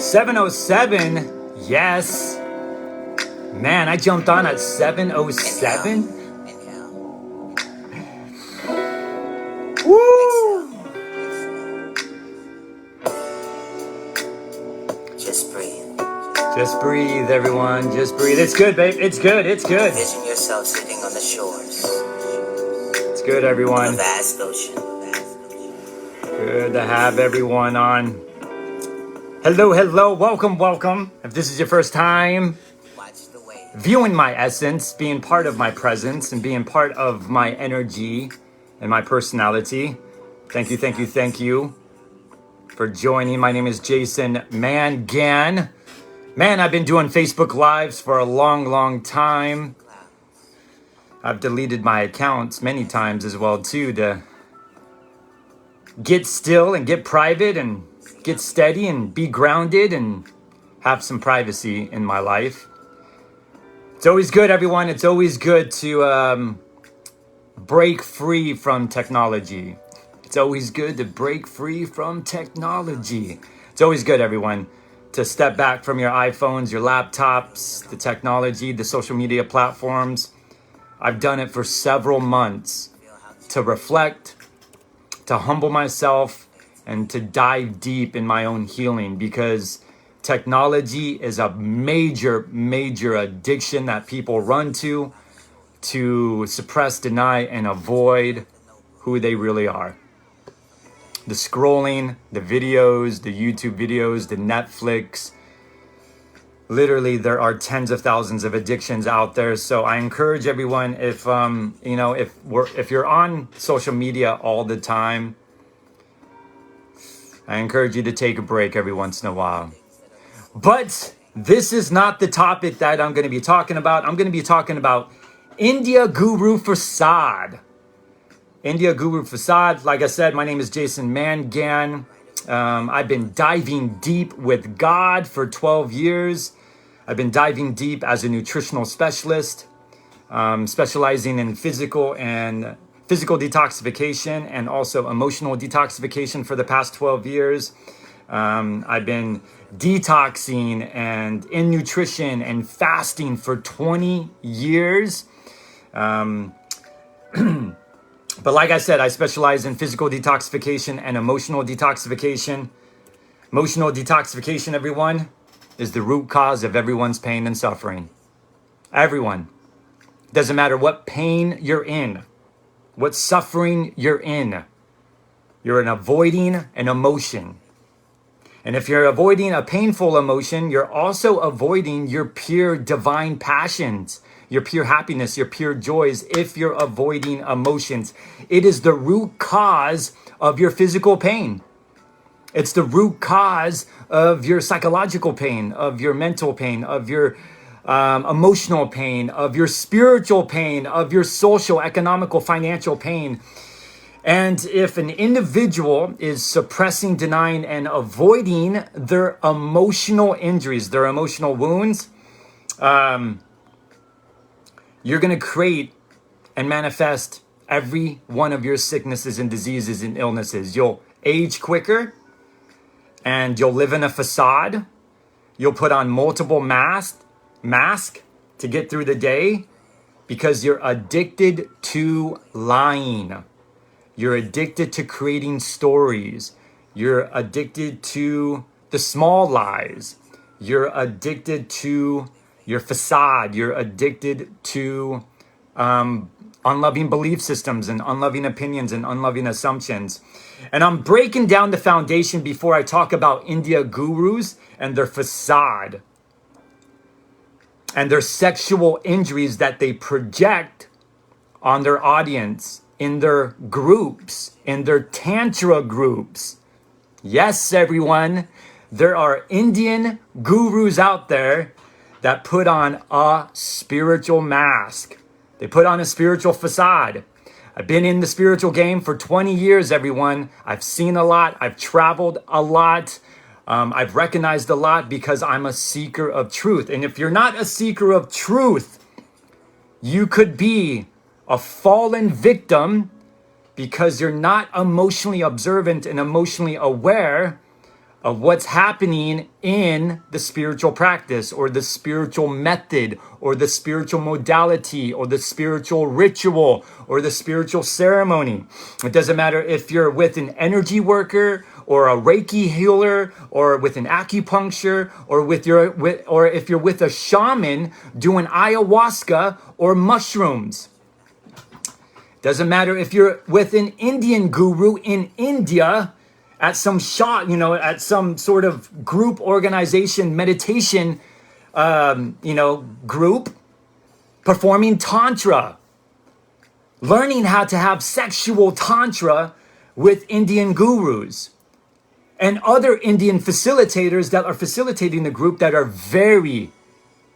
7:07. Yes. Man, I jumped on at 7:07. Woo! Just breathe. Just breathe, everyone. Just breathe. It's good, babe. It's good. It's good. Envision yourself sitting on the shores. It's good, everyone. Of a vast ocean. Good to have everyone on. Hello, hello. Welcome, welcome. If this is your first time viewing my essence, being part of my presence, and being part of my energy and my personality, thank you, thank you, thank you for joining. My name is Jason Mangan. Man, I've been doing Facebook Lives for a long time. I've deleted my accounts many times as well, too, to get still and get private and get steady and be grounded and have some privacy in my life. It's always good, everyone. It's always good to break free from technology. It's always good to break free from technology. It's always good, everyone, to step back from your iPhones, your laptops, the technology, the social media platforms. I've done it for several months to reflect, to humble myself, and to dive deep in my own healing, because technology is a major addiction that people run to suppress, deny, and avoid who they really are. The scrolling, the videos, the YouTube videos, the Netflix. Literally, there are tens of thousands of addictions out there. So I encourage everyone, if you're on social media all the time, I encourage you to take a break every once in a while. But this is not the topic that I'm going to be talking about. I'm going to be talking about India Guru Facade. India Guru Facade. Like I said, my name is Jason Mangan. I've been diving deep with God for 12 years. I've been diving deep as a nutritional specialist, specializing in physical detoxification and also emotional detoxification for the past 12 years. I've been detoxing and in nutrition and fasting for 20 years. But like I said, I specialize in physical detoxification and emotional detoxification. Emotional detoxification, everyone, is the root cause of everyone's pain and suffering. Everyone. Doesn't matter what pain you're in, what suffering you're in. You're avoiding an emotion. And if you're avoiding a painful emotion, you're also avoiding your pure divine passions, your pure happiness, your pure joys. If you're avoiding emotions, it is the root cause of your physical pain. It's the root cause of your psychological pain, of your mental pain, of your emotional pain, of your spiritual pain, of your social, economical, financial pain. And if an individual is suppressing, denying, and avoiding their emotional injuries, their emotional wounds, you're going to create and manifest every one of your sicknesses and diseases and illnesses. You'll age quicker, and you'll live in a facade. You'll put on multiple masks to get through the day because you're addicted to lying. You're addicted to creating stories. You're addicted to the small lies. You're addicted to your facade. You're addicted to unloving belief systems and unloving opinions and unloving assumptions. And I'm breaking down the foundation before I talk about India gurus and their facade and their sexual injuries that they project on their audience, in their groups, in their tantra groups. Yes, everyone, there are Indian gurus out there that put on a spiritual mask. They put on a spiritual facade. I've been in the spiritual game for 20 years, everyone. I've seen a lot. I've traveled a lot. I've recognized a lot because I'm a seeker of truth. And if you're not a seeker of truth, you could be a fallen victim because you're not emotionally observant and emotionally aware of what's happening in the spiritual practice or the spiritual method or the spiritual modality or the spiritual ritual or the spiritual ceremony. It doesn't matter if you're with an energy worker or a Reiki healer or with an acupuncture or or if you're with a shaman doing ayahuasca or mushrooms. Doesn't matter if you're with an Indian guru in India at some at some sort of group organization meditation, group performing tantra, learning how to have sexual tantra with Indian gurus and other Indian facilitators that are facilitating the group that are very,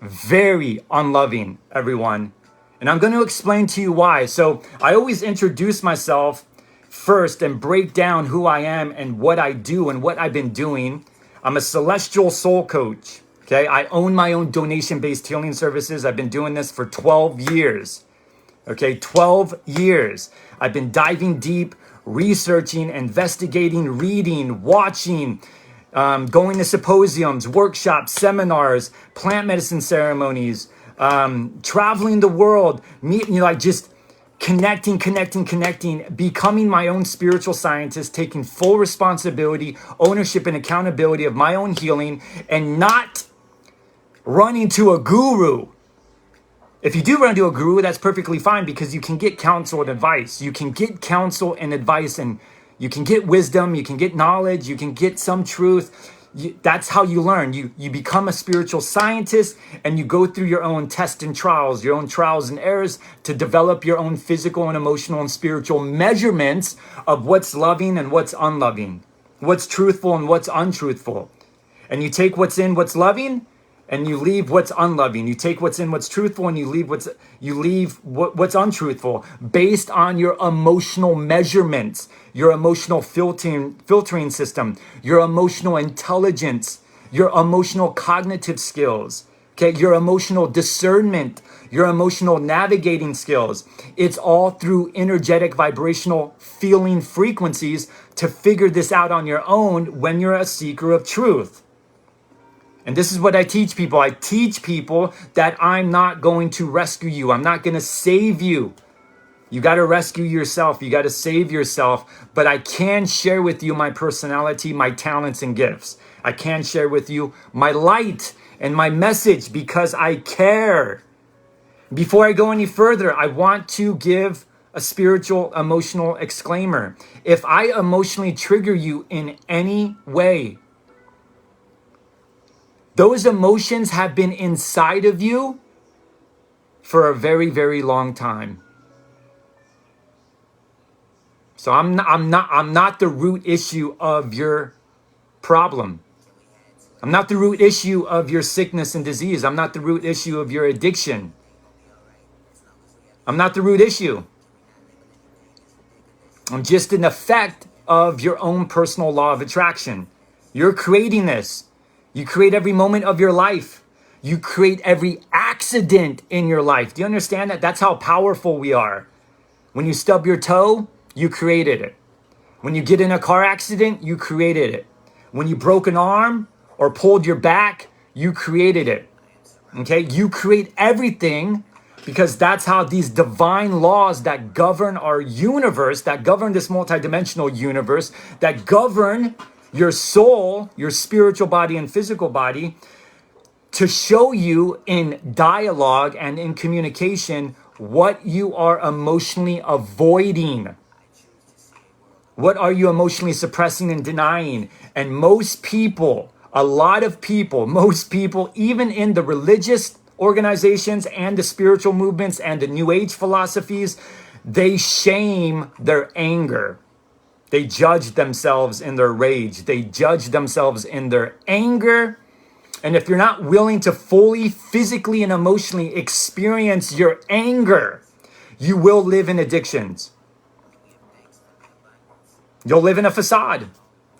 very unloving, everyone. And I'm going to explain to you why. So I always introduce myself first and break down who I am and what I do and what I've been doing. I'm a celestial soul coach. Okay. I own my own donation-based healing services. I've been doing this for 12 years. Okay. 12 years. I've been diving deep, researching, investigating, reading, watching, going to symposiums, workshops, seminars, plant medicine ceremonies, traveling the world, just connecting, becoming my own spiritual scientist, taking full responsibility, ownership, and accountability of my own healing, and not running to a guru. If you do run to a guru, that's perfectly fine because you can get counsel and advice. You can get counsel and advice, and you can get wisdom, you can get knowledge, you can get some truth. That's how you learn. You become a spiritual scientist and you go through your own tests and trials, your own trials and errors to develop your own physical and emotional and spiritual measurements of what's loving and what's unloving, what's truthful and what's untruthful. And you take what's in what's loving and you leave what's unloving. You take what's in what's truthful and you leave what's untruthful based on your emotional measurements, your emotional filtering system, your emotional intelligence, your emotional cognitive skills, okay, your emotional discernment, your emotional navigating skills. It's all through energetic vibrational feeling frequencies to figure this out on your own when you're a seeker of truth. And this is what I teach people. I teach people that I'm not going to rescue you. I'm not going to save you. You got to rescue yourself. You got to save yourself. But I can share with you my personality, my talents and gifts. I can share with you my light and my message because I care. Before I go any further, I want to give a spiritual, emotional exclaimer. If I emotionally trigger you in any way, those emotions have been inside of you for a very, very long time. So I'm not the root issue of your problem. I'm not the root issue of your sickness and disease. I'm not the root issue of your addiction. I'm not the root issue. I'm just an effect of your own personal law of attraction. You're creating this. You create every moment of your life. You create every accident in your life. Do you understand that? That's how powerful we are. When you stub your toe, you created it. When you get in a car accident, you created it. When you broke an arm or pulled your back, you created it. Okay? You create everything because that's how these divine laws that govern our universe, that govern this multidimensional universe, that govern your soul, your spiritual body and physical body, to show you in dialogue and in communication what you are emotionally avoiding. What are you emotionally suppressing and denying? And most people, most people, even in the religious organizations and the spiritual movements and the New Age philosophies, they shame their anger. They judge themselves in their rage. They judge themselves in their anger. And if you're not willing to fully, physically, and emotionally experience your anger, you will live in addictions. You'll live in a facade.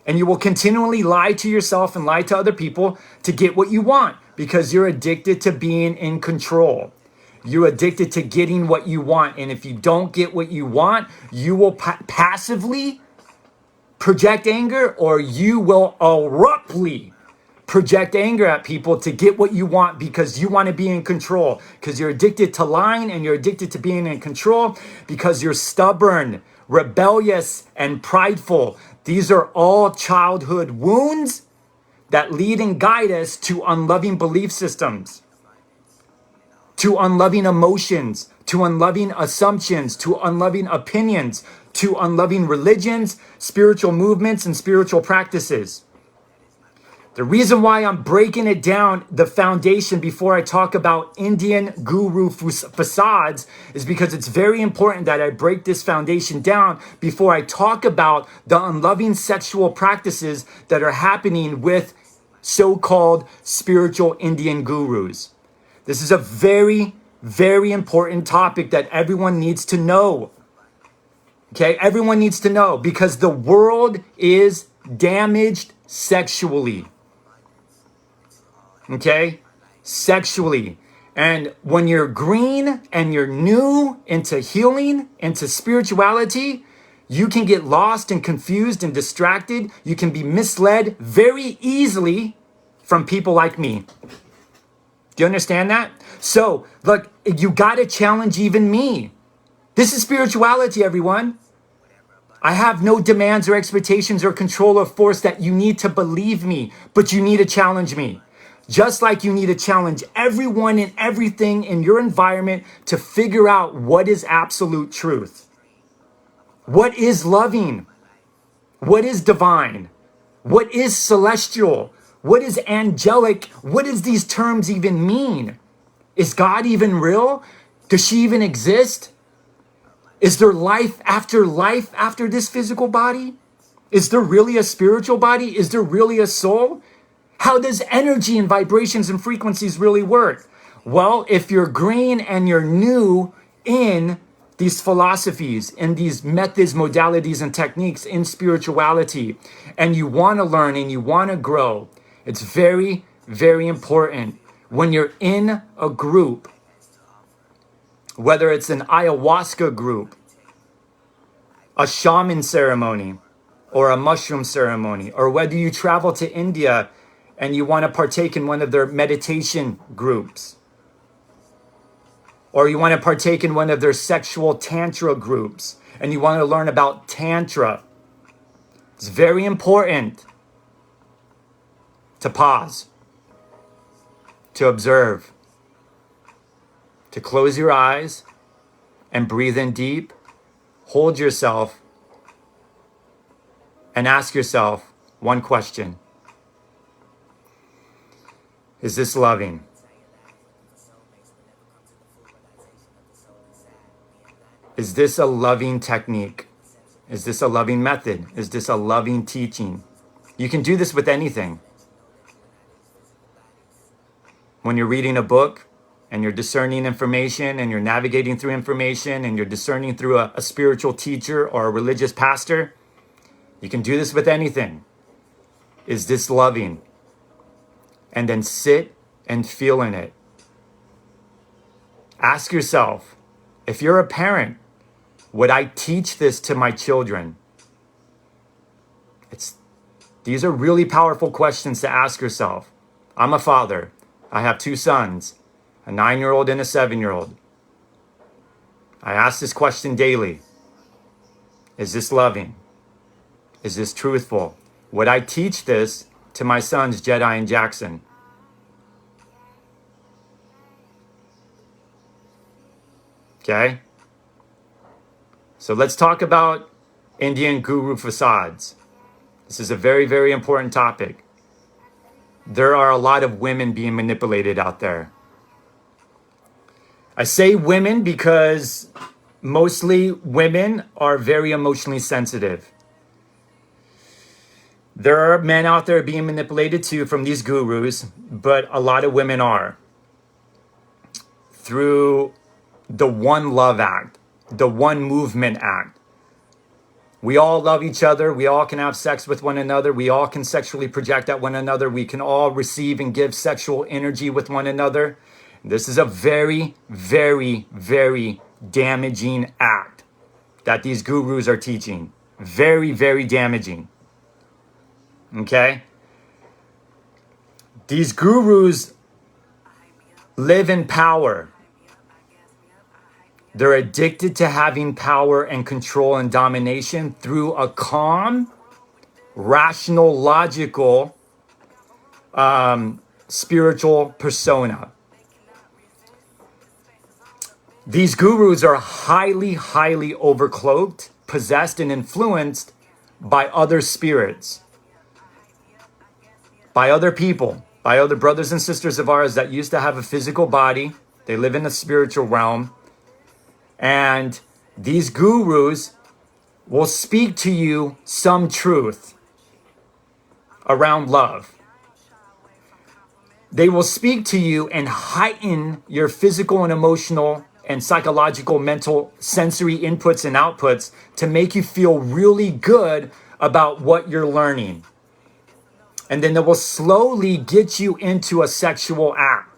And you will continually lie to yourself and lie to other people to get what you want because you're addicted to being in control. You're addicted to getting what you want. And if you don't get what you want, you will passively project anger, or you will abruptly project anger at people to get what you want because you want to be in control, because you're addicted to lying and you're addicted to being in control, because you're stubborn, rebellious, and prideful. These are all childhood wounds that lead and guide us to unloving belief systems, to unloving emotions, to unloving assumptions, to unloving opinions, to unloving religions, spiritual movements, and spiritual practices. The reason why I'm breaking it down, the foundation, before I talk about Indian guru facades, is because it's very important that I break this foundation down before I talk about the unloving sexual practices that are happening with so-called spiritual Indian gurus. This is a very, very important topic that everyone needs to know. Okay, everyone needs to know, because the world is damaged sexually. Okay, sexually. And when you're green and you're new into healing, into spirituality, you can get lost and confused and distracted. You can be misled very easily from people like me. Do you understand that? So, look, you got to challenge even me. This is spirituality, everyone. I have no demands or expectations or control or force that you need to believe me, but you need to challenge me. Just like you need to challenge everyone and everything in your environment to figure out what is absolute truth. What is loving? What is divine? What is celestial? What is angelic? What does these terms even mean? Is God even real? Does she even exist? Is there life after this physical body? Is there really a spiritual body? Is there really a soul? How does energy and vibrations and frequencies really work? Well, if you're green and you're new in these philosophies, in these methods, modalities, and techniques in spirituality, and you want to learn and you want to grow, it's very, very important when you're in a group, whether it's an ayahuasca group, a shaman ceremony, or a mushroom ceremony, or whether you travel to India and you want to partake in one of their meditation groups, or you want to partake in one of their sexual tantra groups, and you want to learn about tantra, it's very important to pause, to observe, to close your eyes and breathe in deep, hold yourself, and ask yourself one question. Is this loving? Is this a loving technique? Is this a loving method? Is this a loving teaching? You can do this with anything. When you're reading a book and you're discerning information and you're navigating through information and you're discerning through a spiritual teacher or a religious pastor, you can do this with anything. Is this loving? And then sit and feel in it. Ask yourself, if you're a parent, would I teach this to my children? These are really powerful questions to ask yourself. I'm a father. I have 2 sons, a 9-year-old and a 7-year-old. I ask this question daily. Is this loving? Is this truthful? Would I teach this to my sons, Jedi and Jackson? Okay? So let's talk about Indian guru facades. This is a very, very important topic. There are a lot of women being manipulated out there. I say women because mostly women are very emotionally sensitive. There are men out there being manipulated too from these gurus, but a lot of women are. Through the One Love Act, the One Movement Act. We all love each other. We all can have sex with one another. We all can sexually project at one another. We can all receive and give sexual energy with one another. This is a very, very, very damaging act that these gurus are teaching. Very, very damaging. Okay? These gurus live in power. They're addicted to having power and control and domination through a calm, rational, logical, spiritual persona. These gurus are highly, highly overcloaked, possessed, and influenced by other spirits, by other people, by other brothers and sisters of ours that used to have a physical body. They live in the spiritual realm. And these gurus will speak to you some truth around love. They will speak to you and heighten your physical and emotional and psychological, mental, sensory inputs and outputs to make you feel really good about what you're learning. And then they will slowly get you into a sexual act.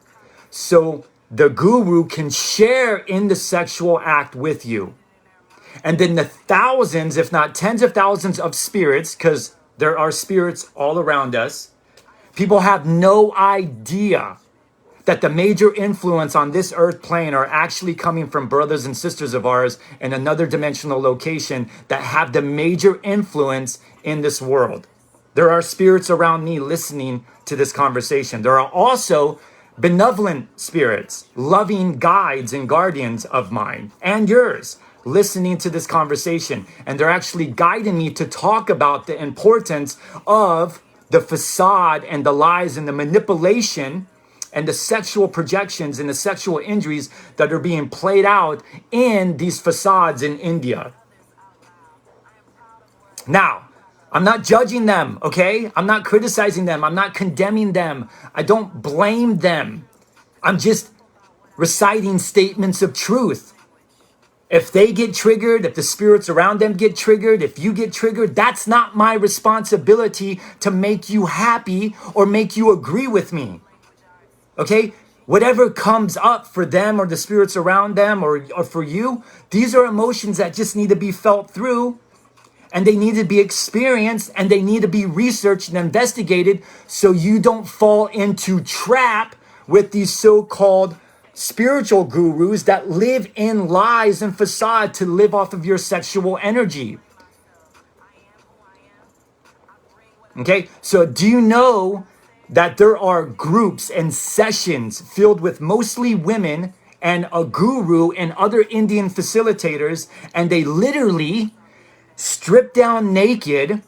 So the guru can share in the sexual act with you. And then the thousands, if not tens of thousands of spirits, because there are spirits all around us, people have no idea that the major influence on this earth plane are actually coming from brothers and sisters of ours in another dimensional location that have the major influence in this world. There are spirits around me listening to this conversation. There are also benevolent spirits, loving guides and guardians of mine and yours listening to this conversation. And they're actually guiding me to talk about the importance of the facade and the lies and the manipulation and the sexual projections and the sexual injuries that are being played out in these facades in India. Now, I'm not judging them, okay? I'm not criticizing them. I'm not condemning them. I don't blame them. I'm just reciting statements of truth. If they get triggered, if the spirits around them get triggered, if you get triggered, that's not my responsibility to make you happy or make you agree with me. Okay? Whatever comes up for them or the spirits around them or for you, these are emotions that just need to be felt through, and they need to be experienced, and they need to be researched and investigated so you don't fall into trap with these so-called spiritual gurus that live in lies and facade to live off of your sexual energy. Okay, so do you know that there are groups and sessions filled with mostly women and a guru and other Indian facilitators, and they literally strip down naked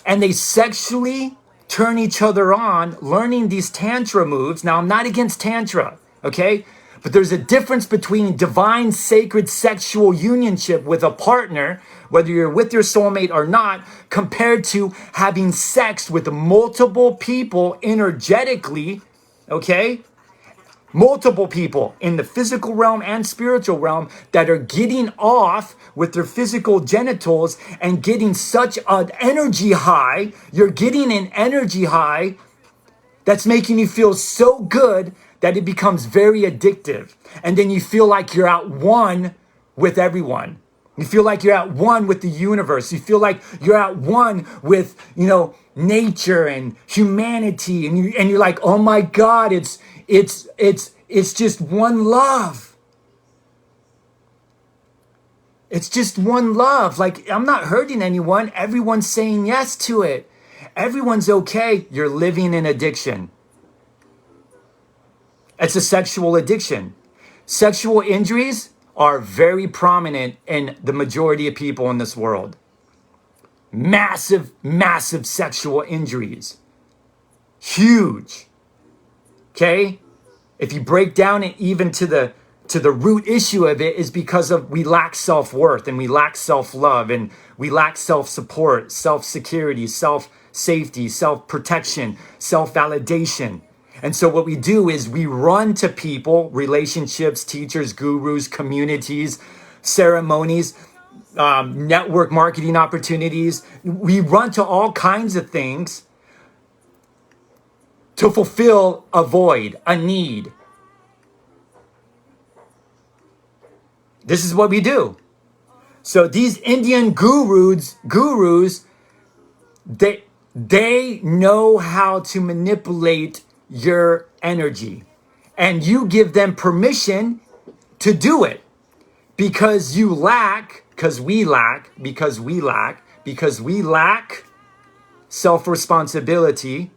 and they sexually turn each other on, learning these tantra moves. Now, I'm not against tantra, okay? But there's a difference between divine, sacred sexual unionship with a partner, whether you're with your soulmate or not, compared to having sex with multiple people energetically, okay? Multiple people in the physical realm and spiritual realm that are getting off with their physical genitals and getting such an energy high. You're getting an energy high that's making you feel so good that it becomes very addictive. And then you feel like you're at one with everyone. You feel like you're at one with the universe. You feel like you're at one with, nature and humanity. And you're like, oh my God, it's just one love. It's just one love. Like, I'm not hurting anyone. Everyone's saying yes to it. Everyone's okay. You're living in addiction. It's a sexual addiction. Sexual injuries are very prominent in the majority of people in this world. Massive, massive sexual injuries. Huge. Okay? If you break down it even to the root issue of it, is because of we lack self-worth and we lack self-love and we lack self-support, self-security, self-safety, self-protection, self-validation. And so what we do is we run to people, relationships, teachers, gurus, communities, ceremonies, network marketing opportunities. We run to all kinds of things to fulfill a void, a need. This is what we do. So these Indian gurus, They know how to manipulate your energy, and you give them permission to do it because you lack, because we lack self-responsibility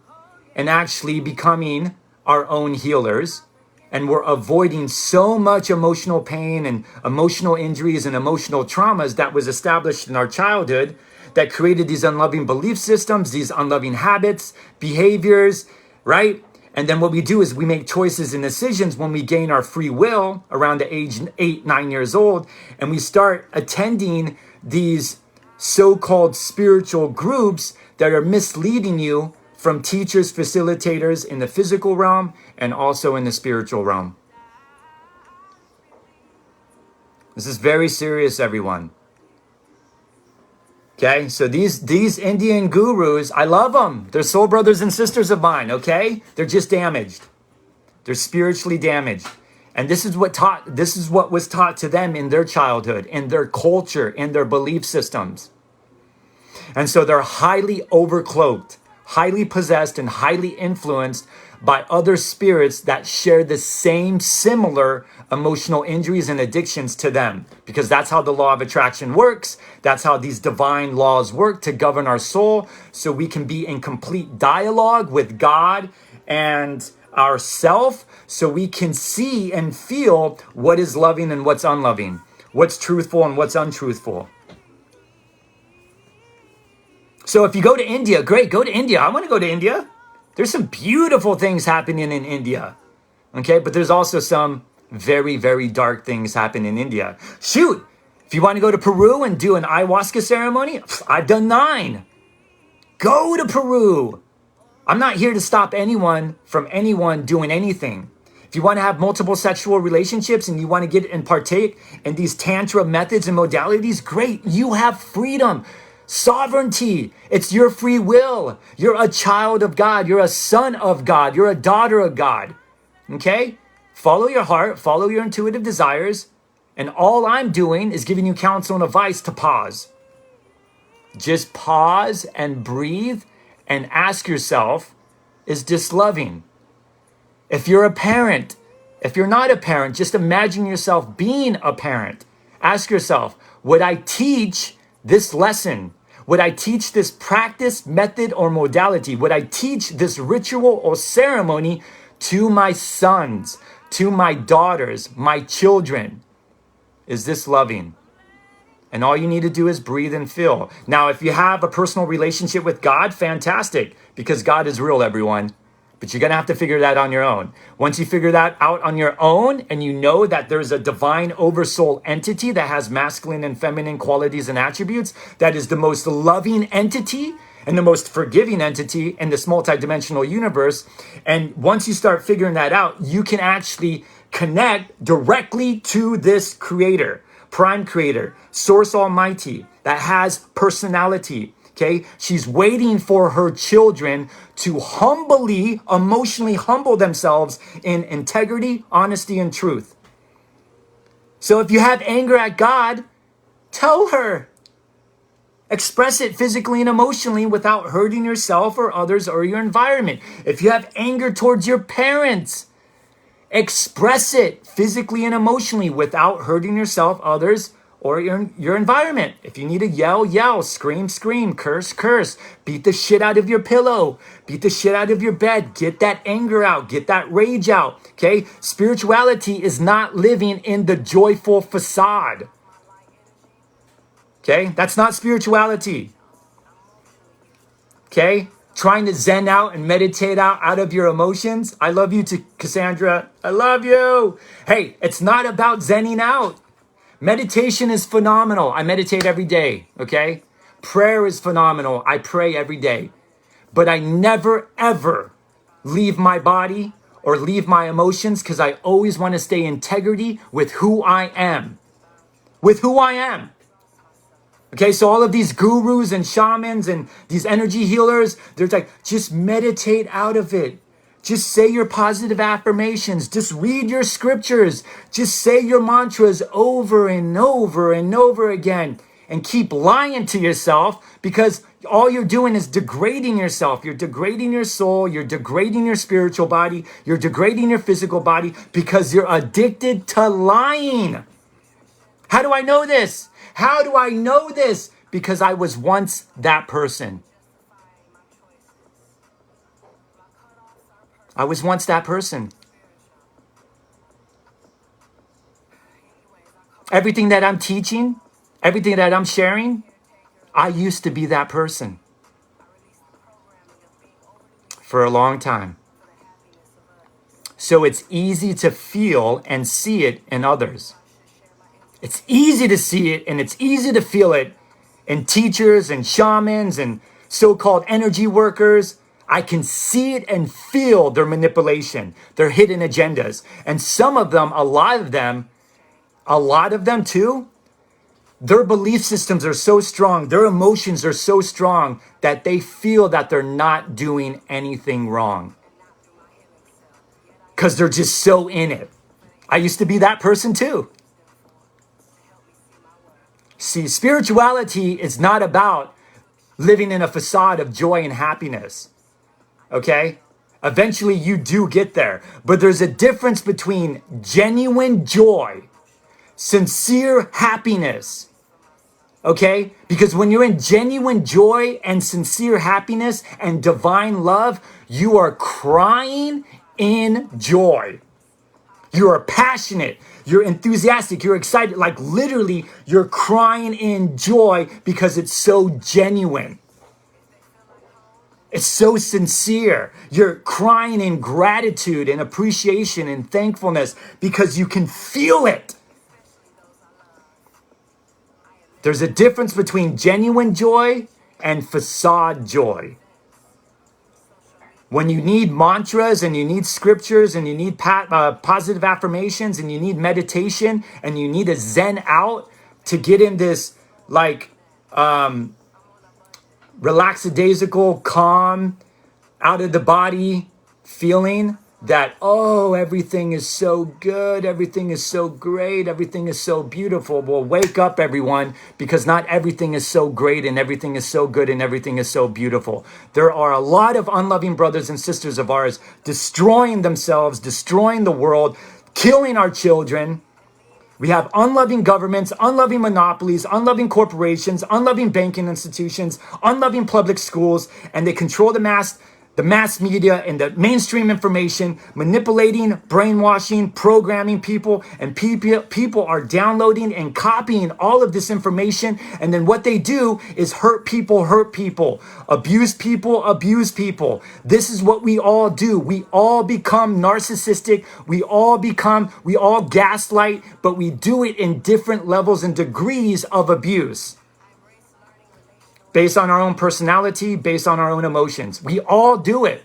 and actually becoming our own healers. And we're avoiding so much emotional pain and emotional injuries and emotional traumas that was established in our childhood that created these unloving belief systems, these unloving habits, behaviors, right? And then what we do is we make choices and decisions when we gain our free will around the age 8, 9 years old, and we start attending these so-called spiritual groups that are misleading you from teachers, facilitators in the physical realm and also in the spiritual realm. This is very serious, everyone. Okay, so these Indian gurus, I love them. They're soul brothers and sisters of mine, okay? They're just damaged. They're spiritually damaged. And this is what was taught to them in their childhood, in their culture, in their belief systems. And so they're highly overcloaked, highly possessed, and highly influenced by other spirits that share the same similar emotional injuries and addictions to them. Because that's how the law of attraction works. That's how these divine laws work to govern our soul, so we can be in complete dialogue with God and ourself, so we can see and feel what is loving and what's unloving, what's truthful and what's untruthful. So if you go to India, great, go to India. I want to go to India. There's some beautiful things happening in India. Okay, but there's also some very, very dark things happen in India. Shoot, if you want to go to Peru and do an ayahuasca ceremony, I've done 9. Go to Peru. I'm not here to stop anyone from anyone doing anything. If you want to have multiple sexual relationships and you want to get and partake in these tantra methods and modalities, great, you have freedom. Sovereignty. It's your free will. You're a child of God. You're a son of God. You're a daughter of God. Okay? Follow your heart. Follow your intuitive desires. And all I'm doing is giving you counsel and advice to pause. Just pause and breathe and ask yourself, is this loving? If you're a parent, if you're not a parent, just imagine yourself being a parent. Ask yourself, would I teach this lesson? Would I teach this practice, method, or modality? Would I teach this ritual or ceremony to my sons, to my daughters, my children? Is this loving? And all you need to do is breathe and feel. Now, if you have a personal relationship with God, fantastic, because God is real, everyone. But you're going to have to figure that on your own. Once you figure that out on your own, and you know that there's a divine oversoul entity that has masculine and feminine qualities and attributes, that is the most loving entity and the most forgiving entity in this multidimensional universe. And once you start figuring that out, you can actually connect directly to this creator, prime creator, source almighty, that has personality. Okay, she's waiting for her children to humbly, emotionally humble themselves in integrity, honesty, and truth. So if you have anger at God, tell her. Express it physically and emotionally without hurting yourself or others or your environment. If you have anger towards your parents, express it physically and emotionally without hurting yourself, others, or your environment. If you need to yell, yell, scream, scream, curse, curse, beat the shit out of your pillow, beat the shit out of your bed, get that anger out, get that rage out, okay? Spirituality is not living in the joyful facade, okay? That's not spirituality, okay? Trying to zen out and meditate out of your emotions. I love you, Cassandra. I love you. Hey, it's not about zenning out. Meditation is phenomenal. I meditate every day, okay? Prayer is phenomenal. I pray every day. But I never, ever leave my body or leave my emotions, because I always want to stay in integrity with who I am. With who I am. Okay, so all of these gurus and shamans and these energy healers, they're like, just meditate out of it. Just say your positive affirmations. Just read your scriptures. Just say your mantras over and over and over again. and keep lying to yourself, because all you're doing is degrading yourself. You're degrading your soul. You're degrading your spiritual body. You're degrading your physical body because you're addicted to lying. How do I know this? How do I know this? Because I was once that person. I was once that person. Everything that I'm teaching, everything that I'm sharing, I used to be that person for a long time. So it's easy to feel and see it in others. It's easy to see it and it's easy to feel it in teachers and shamans and so-called energy workers. I can see it and feel their manipulation, their hidden agendas. And some of them, a lot of them too, their belief systems are so strong, their emotions are so strong that they feel that they're not doing anything wrong. Because they're just so in it. I used to be that person too. See, spirituality is not about living in a facade of joy and happiness. Okay? Eventually you do get there. But there's a difference between genuine joy, sincere happiness. Okay? Because when you're in genuine joy and sincere happiness and divine love, you are crying in joy. You are passionate. You're enthusiastic. You're excited. Like literally, you're crying in joy because it's so genuine. It's so sincere. You're crying in gratitude and appreciation and thankfulness because you can feel it. There's a difference between genuine joy and facade joy. When you need mantras and you need scriptures and you need positive affirmations and you need meditation and you need a zen out to get in this like relaxadaisical, calm, out of the body feeling that, oh, everything is so good, everything is so great, everything is so beautiful. Well, wake up, everyone, because not everything is so great and everything is so good and everything is so beautiful. There are a lot of unloving brothers and sisters of ours destroying themselves, destroying the world, killing our children. We have unloving governments, unloving monopolies, unloving corporations, unloving banking institutions, unloving public schools, and they control the mass media and the mainstream information, manipulating, brainwashing, programming people, and people are downloading and copying all of this information. And then what they do is hurt people, abuse people. This is what we all do. We all become narcissistic. We all gaslight, but we do it in different levels and degrees of abuse. Based on our own personality, based on our own emotions. We all do it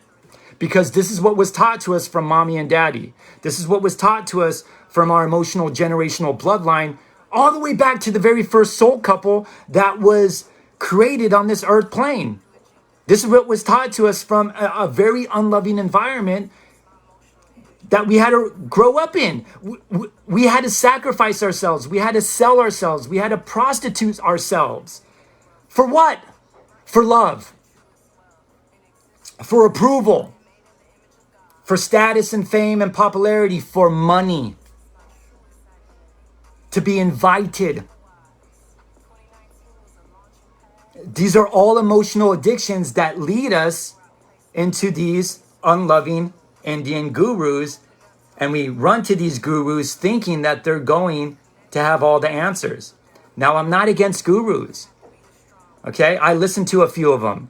because this is what was taught to us from mommy and daddy. This is what was taught to us from our emotional generational bloodline, all the way back to the very first soul couple that was created on this earth plane. This is what was taught to us from a very unloving environment that we had to grow up in. We had to sacrifice ourselves. We had to sell ourselves. We had to prostitute ourselves. For what? For love. For approval. For status and fame and popularity. For money. To be invited. These are all emotional addictions that lead us into these unloving Indian gurus. And we run to these gurus thinking that they're going to have all the answers. Now, I'm not against gurus. Okay, I listen to a few of them,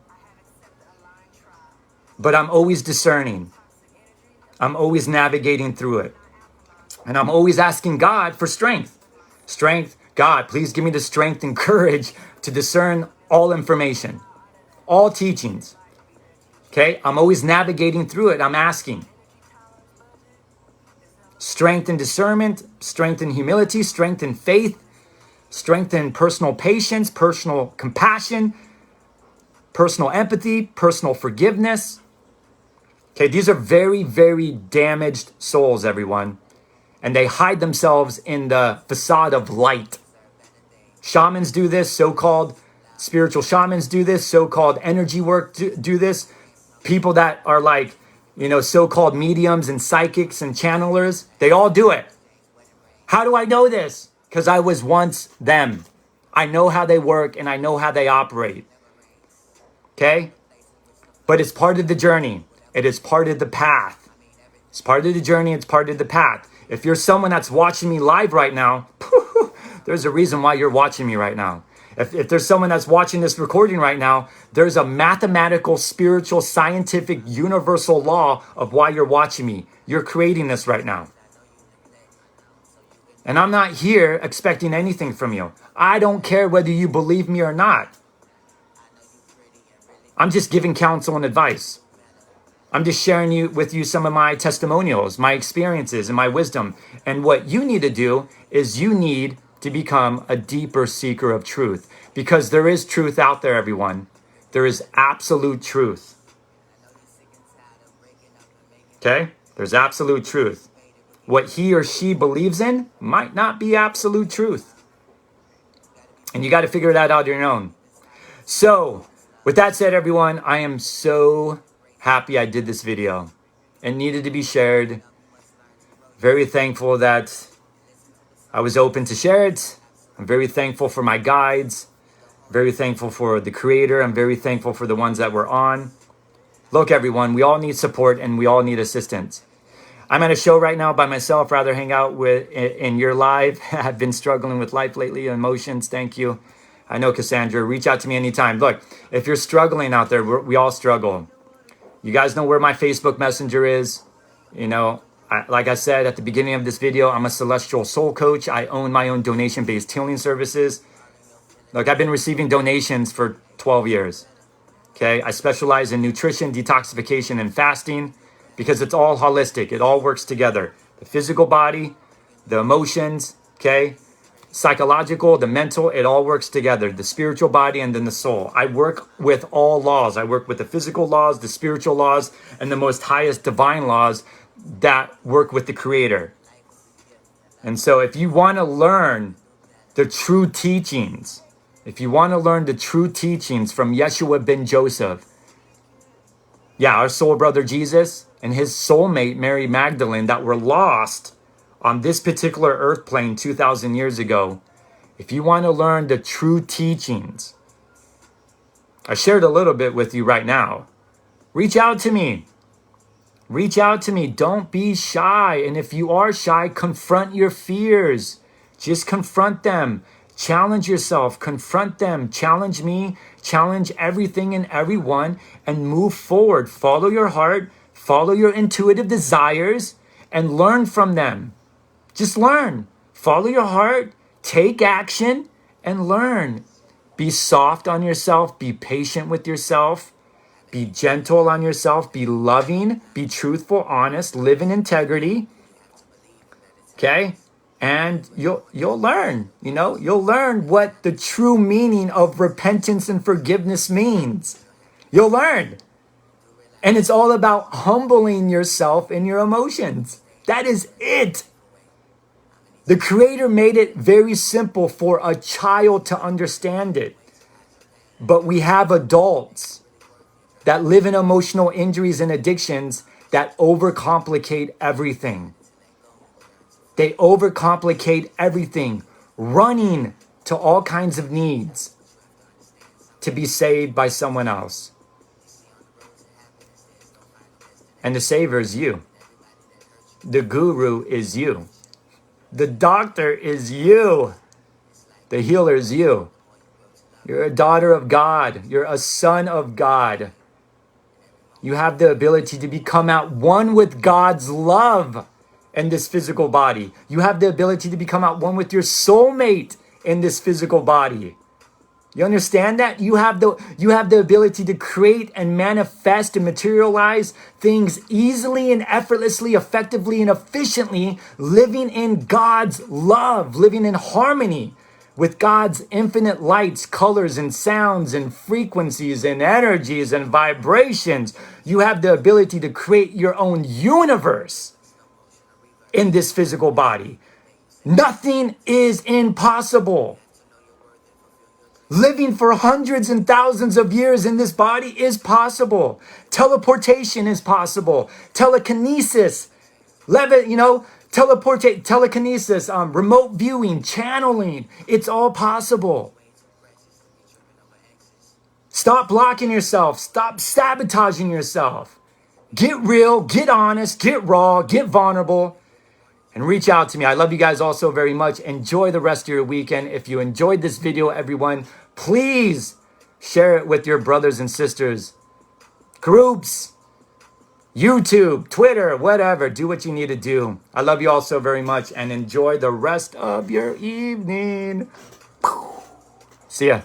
but I'm always discerning. I'm always navigating through it. And I'm always asking God for strength. Strength, God, please give me the strength and courage to discern all information, all teachings. Okay, I'm always navigating through it. I'm asking. Strength in discernment, strength in humility, strength in faith, strengthen personal patience, personal compassion, personal empathy, personal forgiveness. Okay, these are very, very damaged souls, everyone. And they hide themselves in the facade of light. Shamans do this, so-called spiritual shamans do this, so-called energy work do this. People that are like, so-called mediums and psychics and channelers, they all do it. How do I know this? Because I was once them. I know how they work and I know how they operate. Okay? But it's part of the journey. It is part of the path. It's part of the journey. It's part of the path. If you're someone that's watching me live right now, there's a reason why you're watching me right now. If there's someone that's watching this recording right now, there's a mathematical, spiritual, scientific, universal law of why you're watching me. You're creating this right now. And I'm not here expecting anything from you. I don't care whether you believe me or not. I'm just giving counsel and advice. I'm just sharing with you some of my testimonials, my experiences, and my wisdom. And what you need to do is you need to become a deeper seeker of truth. Because there is truth out there, everyone. There is absolute truth. Okay? There's absolute truth. What he or she believes in might not be absolute truth. And you got to figure that out on your own. So, with that said, everyone, I am so happy I did this video. It needed to be shared. Very thankful that I was open to share it. I'm very thankful for my guides. Very thankful for the creator. I'm very thankful for the ones that were on. Look, everyone, we all need support and we all need assistance. I'm at a show right now by myself, rather hang out in your live. I've been struggling with life lately, emotions. Thank you. I know, Cassandra, reach out to me anytime. Look, if you're struggling out there, we all struggle. You guys know where my Facebook Messenger is. Like I said at the beginning of this video, I'm a celestial soul coach. I own my own donation-based healing services. Look, I've been receiving donations for 12 years. Okay, I specialize in nutrition, detoxification, and fasting because it's all holistic. It all works together. The physical body, the emotions, okay, psychological, the mental, it all works together. The spiritual body and then the soul. I work with all laws. I work with the physical laws, the spiritual laws, and the most highest divine laws that work with the creator. And so if you want to learn the true teachings, from Yeshua ben Joseph, our soul brother Jesus and his soulmate Mary Magdalene that were lost on this particular earth plane 2,000 years ago, if you want to learn the true teachings, I shared a little bit with you right now. Reach out to me. Reach out to me. Don't be shy. And if you are shy, confront your fears. Just confront them. Challenge yourself. Confront them. Challenge me. Challenge everything and everyone and move forward. Follow your heart. Follow your intuitive desires and learn from them. Just learn. Follow your heart. Take action and learn. Be soft on yourself. Be patient with yourself. Be gentle on yourself. Be loving. Be truthful, honest. Live in integrity. Okay? And you'll learn. You'll learn what the true meaning of repentance and forgiveness means. You'll learn. And it's all about humbling yourself and your emotions. That is it. The Creator made it very simple for a child to understand it. But we have adults that live in emotional injuries and addictions that overcomplicate everything. They overcomplicate everything, running to all kinds of needs to be saved by someone else. And the savior is you. The guru is you. The doctor is you. The healer is you. You're a daughter of God. You're a son of God. You have the ability to become at one with God's love in this physical body. You have the ability to become at one with your soulmate in this physical body. You understand that? You have the ability to create and manifest and materialize things easily and effortlessly, effectively and efficiently, living in God's love, living in harmony with God's infinite lights, colors, and sounds, and frequencies, and energies, and vibrations. You have the ability to create your own universe in this physical body. Nothing is impossible. Living for hundreds and thousands of years in this body is possible. Teleportation is possible. Telekinesis, telekinesis, remote viewing, channeling. It's all possible. Stop blocking yourself. Stop sabotaging yourself. Get real, get honest, get raw, get vulnerable, and reach out to me. I love you guys all so very much. Enjoy the rest of your weekend. If you enjoyed this video, everyone, please share it with your brothers and sisters, groups, YouTube, Twitter, whatever. Do what you need to do. I love you all so very much, and enjoy the rest of your evening. See ya.